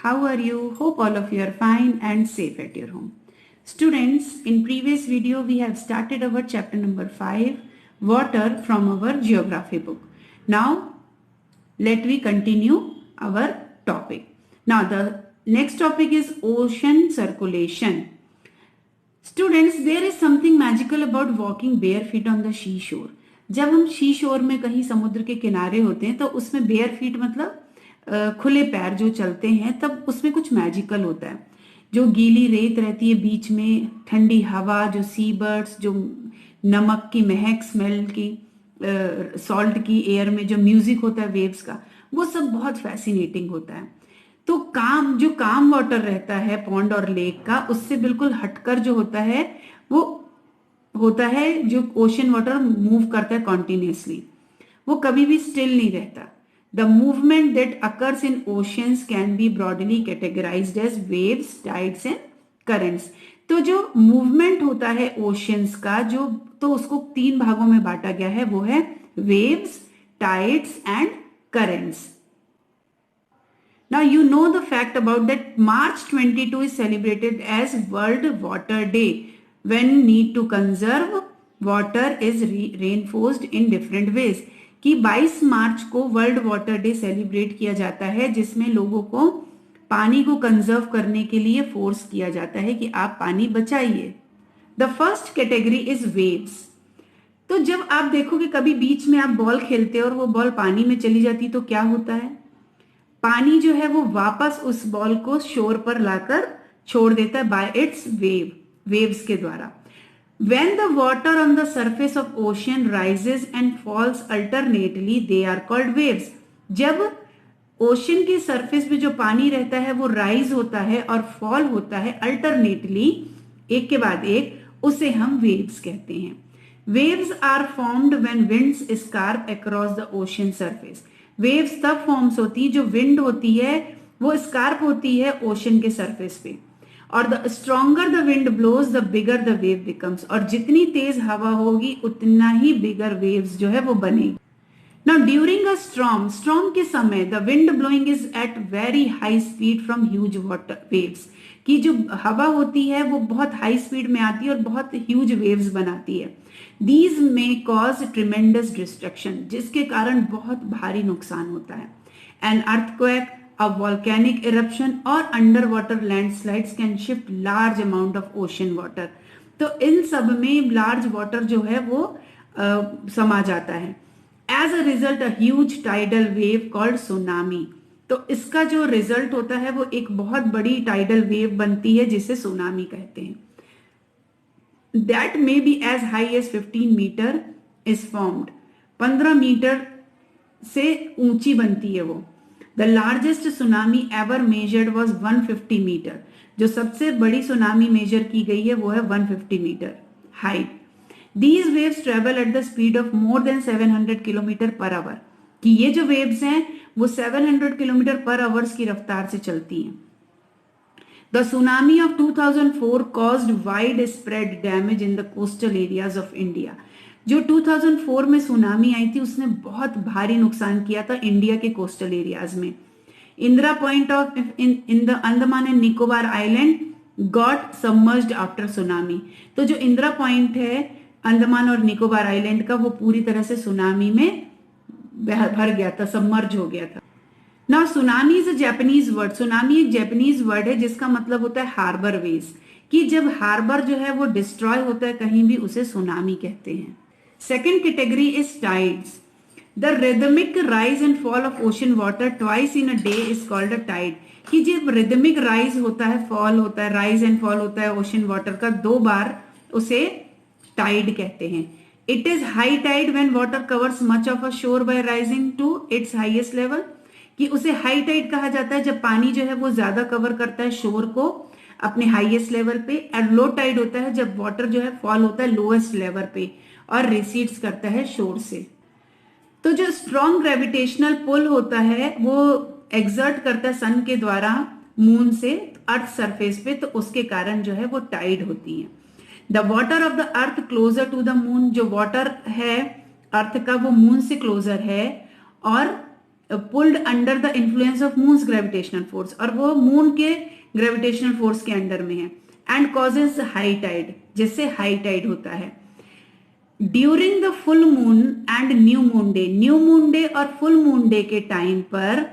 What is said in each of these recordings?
How are you? Hope all of you are fine and safe at your home. Students, in previous video we have started our chapter number 5, water, from our geography book. Now let we continue our topic. Now the next topic is ocean circulation. Students, there is something magical about walking bare feet on the seashore. जब हम सी शोर में कहीं समुद्र के किनारे होते हैं तो उसमें बेयर फीट मतलब खुले पैर जो चलते हैं, तब उसमें कुछ मैजिकल होता है. जो गीली रेत रहती है बीच में, ठंडी हवा, जो सी बर्ड्स, जो नमक की महक, स्मेल की, सॉल्ट की एयर में जो म्यूजिक होता है वेव्स का, वो सब बहुत फैसिनेटिंग होता है. तो जो काम वाटर रहता है पॉन्ड और लेक का, उससे बिल्कुल हटकर जो होता है वो होता है जो ओशन वाटर मूव करता है कॉन्टिन्यूसली, वो कभी भी स्टिल नहीं रहता. The movement that occurs in oceans can be broadly categorised as waves, tides and currents. तो जो मूवमेंट होता है ओशंस का, जो तो उसको 3 भागों में बांटा गया है, वो है waves, tides and currents. Now you know the fact about that March 22 is celebrated as World Water Day, when need to conserve water is reinforced in different ways. कि 22 मार्च को वर्ल्ड वाटर डे सेलिब्रेट किया जाता है, जिसमें लोगों को पानी को कंजर्व करने के लिए फोर्स किया जाता है कि आप पानी बचाइए. The first category is waves. तो जब आप देखोगे कभी बीच में आप बॉल खेलते हो और वो बॉल पानी में चली जाती, तो क्या होता है, पानी जो है वो वापस उस बॉल को शोर पर लाकर छोड़ देता है बाय इट्स वेव्स के द्वारा. When the water on the surface of ocean rises and falls alternately, they are called waves. जब ओशन की सरफेस पे जो पानी रहता है वो राइज होता है और फॉल होता है अल्टरनेटली, एक के बाद एक, उसे हम वेव्स कहते हैं. Waves are formed when winds scrape across the ocean surface. Waves तब फॉर्म्स होती है जो विंड होती है वो स्कार्प होती है ओशन के सरफेस पे, और the stronger the wind blows the bigger the wave becomes. और जितनी तेज हवा होगी उतना ही बिगर वेव्स जो है वो बनेगी. नाउ ड्यूरिंग अ स्ट्रॉम के समय the wind blowing is at very high speed from huge water waves. की जो हवा होती है वो बहुत हाई स्पीड में आती है और बहुत ह्यूज वेव्स बनाती है. These may cause tremendous destruction, जिसके कारण बहुत भारी नुकसान होता है. An earthquake, a volcanic eruption or underwater landslides can shift large amount of ocean water. तो इन सब में large water जो है वो समा जाता है. As a result, a huge tidal wave called tsunami. तो इसका जो रिजल्ट होता है वो एक बहुत बड़ी टाइडल वेव बनती है जिसे सुनामी कहते हैं. That may be as high as 15 meter is formed. 15 metre से ऊंची बनती है वो. The largest tsunami ever measured was 150 meter. जो सबसे बड़ी सुनामी मेजर की गई है वो है 150 metre height. These waves travel at the speed of more than 700 kilometre per hour. कि ये जो वेव्स हैं वो 700 किलोमीटर पर आवर्स की रफ्तार से चलती हैं. The tsunami of 2004 caused widespread damage in the coastal areas of India. जो 2004 में सुनामी आई थी उसने बहुत भारी नुकसान किया था इंडिया के कोस्टल एरियाज में. Indira point of in the Andaman and Nicobar island got submerged after tsunami. तो जो इंदिरा पॉइंट है अंडमान और निकोबार आइलैंड का, वो पूरी तरह से सुनामी में भर गया था, सबमर्ज हो गया था. Now tsunami is a Japanese word. Tsunami एक जापानीज वर्ड है जिसका मतलब होता है हार्बर वेज. कि जब हार्बर जो है वो डिस्ट्रॉय होता है कहीं भी, उसे सुनामी कहते हैं. Second category is tides. The rhythmic rise and fall of ocean water twice in a day is called a tide. कि जब रिदमिक राइज होता है, फॉल होता है, राइज एंड फॉल होता है ओशन वाटर का 2 बार, उसे टाइड कहते हैं. It is high tide when water covers much of a shore by rising to its highest level. कि उसे हाई टाइड कहा जाता है जब पानी जो है वो ज्यादा कवर करता है शोर को अपने हाईएस्ट लेवल पे. और लो टाइड होता है जब वाटर जो है फॉल होता है लोएस्ट लेवल पे और रिसीड्स करता है शोर से. तो जो स्ट्रॉन्ग ग्रेविटेशनल पुल होता है वो एक्सर्ट करता है सन के द्वारा मून से अर्थ सरफेस पे, तो उसके कारण जो है वो टाइड होती है. The water of the earth closer to the moon. जो वाटर है अर्थ का वो मून से क्लोजर है और pulled under the influence of moon's gravitational force, और वो मून के ग्रेविटेशनल फोर्स के अंडर में है, एंड कॉजेज हाई टाइड, जिससे हाई टाइड होता है। During the full moon and new moon day और फुल मून डे के टाइम पर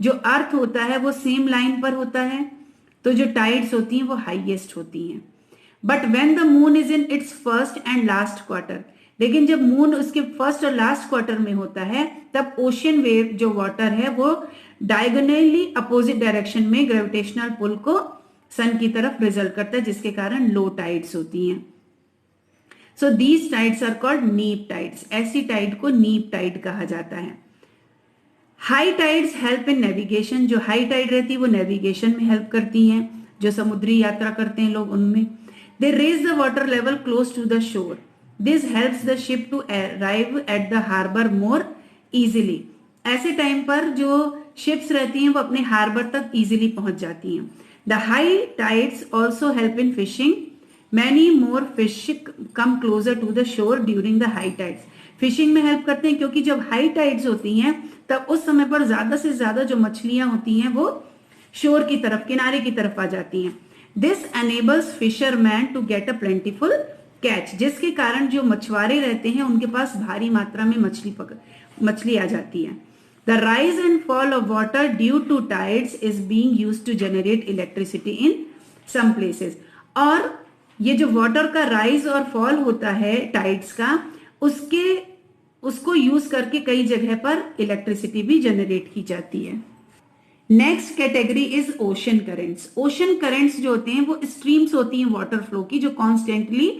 जो अर्थ होता है वो सेम लाइन पर होता है, तो जो टाइड्स होती हैं वो हाईएस्ट होती हैं। But when the moon is in its first and last quarter, लेकिन जब मून उसके फर्स्ट और लास्ट क्वार्टर में होता है तब ओशियन वेव जो वाटर है वो डायगोनली अपोजिट डायरेक्शन में ग्रेविटेशनल पुल को सन की तरफ रिजल्ट करता है, जिसके कारण लो टाइड्स होती हैं। So these tides are called neap tides. ऐसी टाइड को नीप टाइड कहा जाता है। High tides help in navigation. जो हाई टाइड रहती है वो नेविगेशन में हेल्प करती हैं, जो समुद्री यात्रा करते हैं लोग उनमें। They raise the water level close to the shore. This helps the ship to arrive at the harbour more easily. ऐसे टाइम पर जो शिप्स रहती हैं वो अपने हार्बर तक इजिली पहुंच जाती हैं। The high tides also help in fishing. Many more fish come closer to the shore during the high tides. Fishing में हेल्प करते हैं क्योंकि जब हाई टाइड्स होती हैं तब उस समय पर ज्यादा से ज्यादा जो मछलियां होती हैं वो शोर की तरफ, किनारे की तरफ आ जाती हैं। This enables fisherman to get a plentiful catch, जिसके कारण जो मछुआरे रहते हैं उनके पास भारी मात्रा में मछली आ जाती है। The rise and fall of water due to tides is being used to generate electricity in some places. और ये जो वाटर का राइज और फॉल होता है टाइड्स का, उसको यूज करके कई जगह पर इलेक्ट्रिसिटी भी जनरेट की जाती है। Next category is ocean currents. Ocean currents जो होते हैं वो स्ट्रीम्स होती हैं वाटर फ्लो की, जो कॉन्स्टेंटली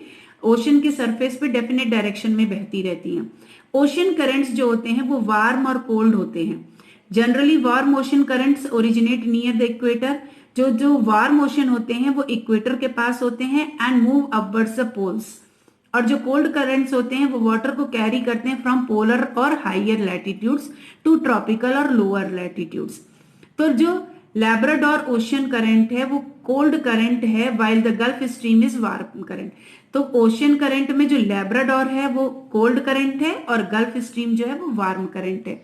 ओशन के सरफेस पे डेफिनेट डायरेक्शन में बहती रहती हैं। ओशन करेंट्स जो होते हैं वो वार्म और कोल्ड होते हैं। Generally warm ocean currents originate near the equator. जो वार्म ओशन होते हैं वो इक्वेटर के पास होते हैं and move upwards the poles. और जो कोल्ड करंट्स होते हैं वो वाटर को कैरी करते हैं फ्रॉम पोलर और हाइयर लैटिट्यूड्स टू ट्रॉपिकल और लोअर लैटिट्यूड्स। तो जो लैब्राडोर ओशन करंट है वो कोल्ड करंट है, while the gulf stream is warm current. तो ओशन करंट में जो लैब्राडोर है वो कोल्ड करंट है और गल्फ स्ट्रीम जो है वो वार्म करंट है।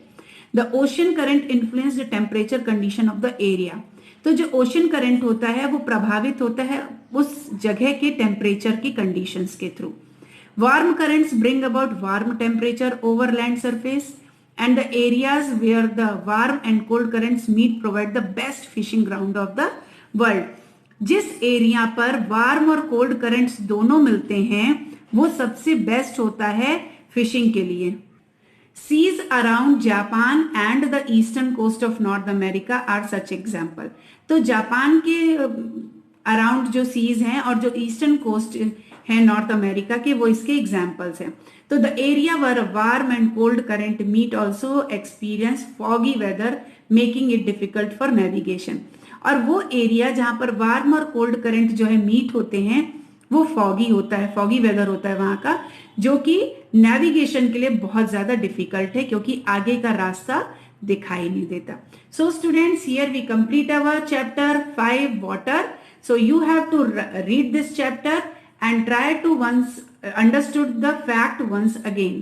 The ocean current influence the temperature condition of the area. तो जो ओशन करंट होता है वो प्रभावित होता है उस जगह के टेम्परेचर की कंडीशंस के through. Warm currents bring about warm temperature over land surface, and the areas where the warm and cold currents meet provide the best fishing ground of the world। जिस एरिया पर warm और cold currents दोनों मिलते हैं वो सबसे best होता है फिशिंग के लिए। Seas around Japan and the eastern coast of North America are such example. तो जापान के अराउंड जो सीज हैं और जो ईस्टर्न कोस्ट है नॉर्थ अमेरिका के, वो इसके एग्जाम्पल्स हैं। तो the area where warm and cold current meet also experience foggy weather making it difficult for navigation. और वो एरिया जहां पर वार्म और कोल्ड करंट जो है मीट होते हैं वो फॉगी होता है, फॉगी वेदर होता है वहां का, जो कि नेविगेशन के लिए बहुत ज्यादा डिफिकल्ट है क्योंकि आगे का रास्ता दिखाई नहीं देता। So students, here we complete our chapter 5 water. So you have to read this chapter and try to once understood the fact once again.